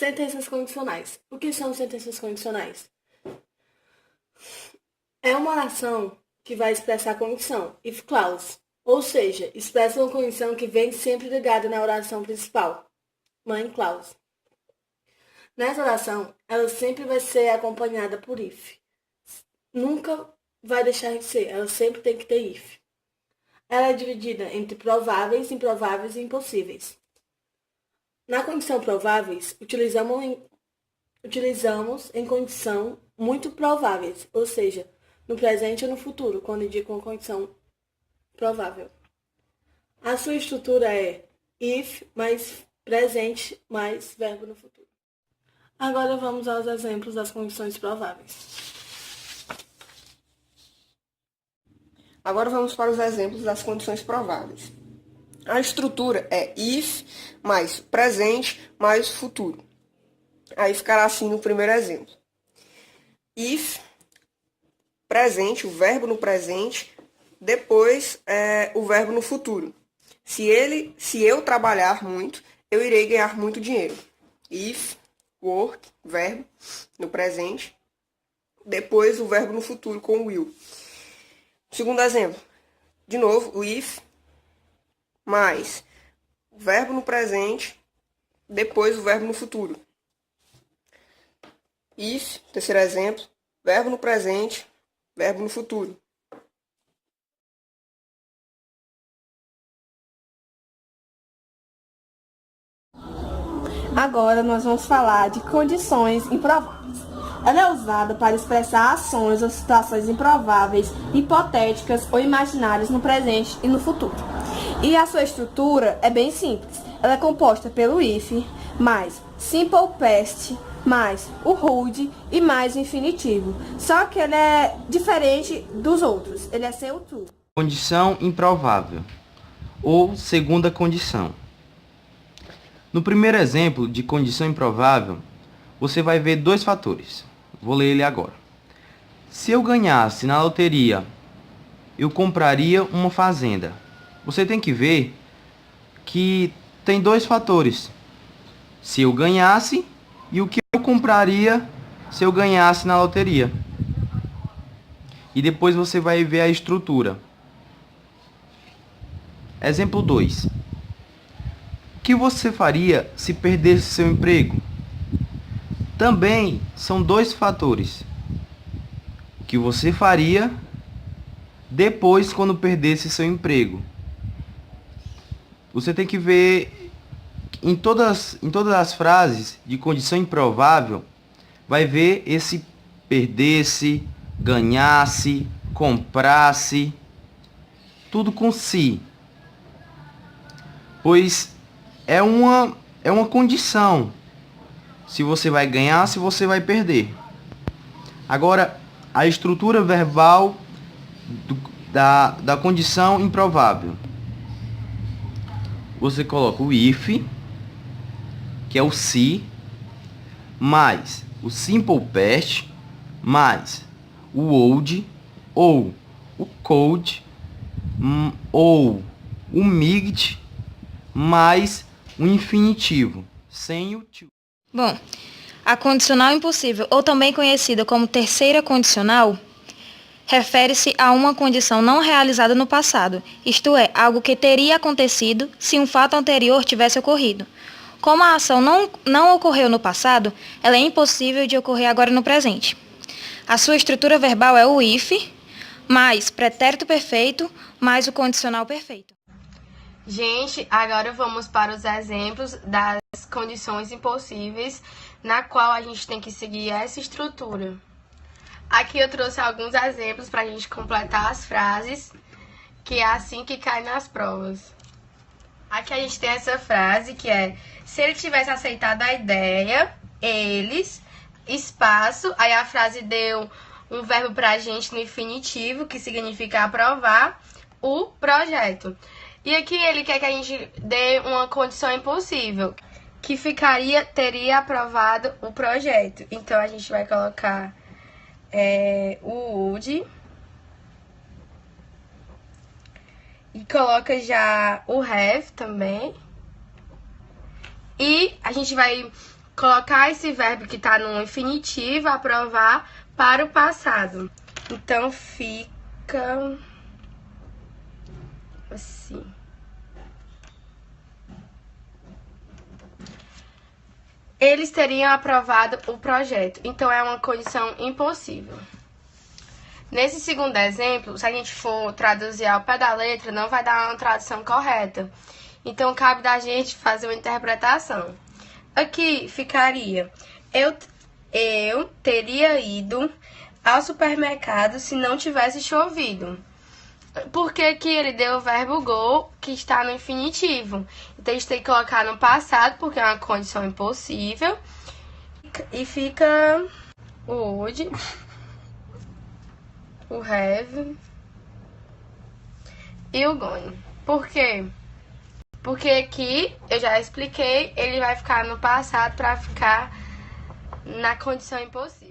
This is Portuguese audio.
Sentenças condicionais. O que são sentenças condicionais? É uma oração que vai expressar a condição, if clause, ou seja, expressa uma condição que vem sempre ligada na oração principal, main clause. Nessa oração, ela sempre vai ser acompanhada por if. Nunca vai deixar de ser, ela sempre tem que ter if. Ela é dividida entre prováveis, improváveis e impossíveis. Na condição prováveis, utilizamos em condição muito prováveis, ou seja, no presente ou no futuro, quando indica uma condição provável. A sua estrutura é if mais presente mais verbo no futuro. Agora vamos aos exemplos das condições prováveis. Agora vamos para os exemplos das condições prováveis. A estrutura é if mais presente mais futuro. Aí ficará assim no primeiro exemplo. If, presente, o verbo no presente, depois o verbo no futuro. Se eu trabalhar muito, eu irei ganhar muito dinheiro. If, work, verbo no presente, depois o verbo no futuro com will. Segundo exemplo, de novo, o if mais o verbo no presente, depois o verbo no futuro. If, terceiro exemplo, verbo no presente, verbo no futuro. Agora nós vamos falar de condições improváveis. Ela é usada para expressar ações ou situações improváveis, hipotéticas ou imaginárias no presente e no futuro. E a sua estrutura é bem simples. Ela é composta pelo if, mais simple past, mais o would e mais o infinitivo. Só que ele é diferente dos outros. Ele é sem o to. Condição improvável ou segunda condição. No primeiro exemplo de condição improvável, você vai ver dois fatores. Vou ler ele agora. Se eu ganhasse na loteria, eu compraria uma fazenda. Você tem que ver que tem dois fatores. Se eu ganhasse e o que eu compraria se eu ganhasse na loteria. E depois você vai ver a estrutura. Exemplo 2. O que você faria se perdesse seu emprego? Também são dois fatores. O que você faria depois quando perdesse seu emprego? Você tem que ver em todas as frases de condição improvável, vai ver esse perdesse, ganhasse, comprasse, tudo com si. Pois é uma condição. Se você vai ganhar, se você vai perder. Agora, a estrutura verbal da condição improvável. Você coloca o if, que é o se, mais o simple past, mais o would, ou o could, ou o might, mais o infinitivo, sem o to. Bom, a condicional impossível, ou também conhecida como terceira condicional, refere-se a uma condição não realizada no passado, isto é, algo que teria acontecido se um fato anterior tivesse ocorrido. Como a ação não ocorreu no passado, ela é impossível de ocorrer agora no presente. A sua estrutura verbal é o if, mais pretérito perfeito, mais o condicional perfeito. Gente, agora vamos para os exemplos das condições impossíveis, na qual a gente tem que seguir essa estrutura. Aqui eu trouxe alguns exemplos para a gente completar as frases, que é assim que cai nas provas. Aqui a gente tem essa frase que é: se ele tivesse aceitado a ideia, eles, espaço, aí a frase deu um verbo pra gente no infinitivo, que significa aprovar o projeto. E aqui ele quer que a gente dê uma condição impossível, que teria aprovado o projeto. Então a gente vai colocar o would e coloca já o have também. E a gente vai colocar esse verbo que está no infinitivo, aprovar, para o passado. Então, fica assim. Eles teriam aprovado o projeto. Então, é uma condição impossível. Nesse segundo exemplo, se a gente for traduzir ao pé da letra, não vai dar uma tradução correta. Então, cabe da gente fazer uma interpretação. Aqui ficaria: eu teria ido ao supermercado se não tivesse chovido. Porque aqui ele deu o verbo go, que está no infinitivo. Então, a gente tem que colocar no passado, porque é uma condição impossível. E fica o would, o have e o going. Por quê? Porque aqui, eu já expliquei, ele vai ficar no passado para ficar na condição impossível.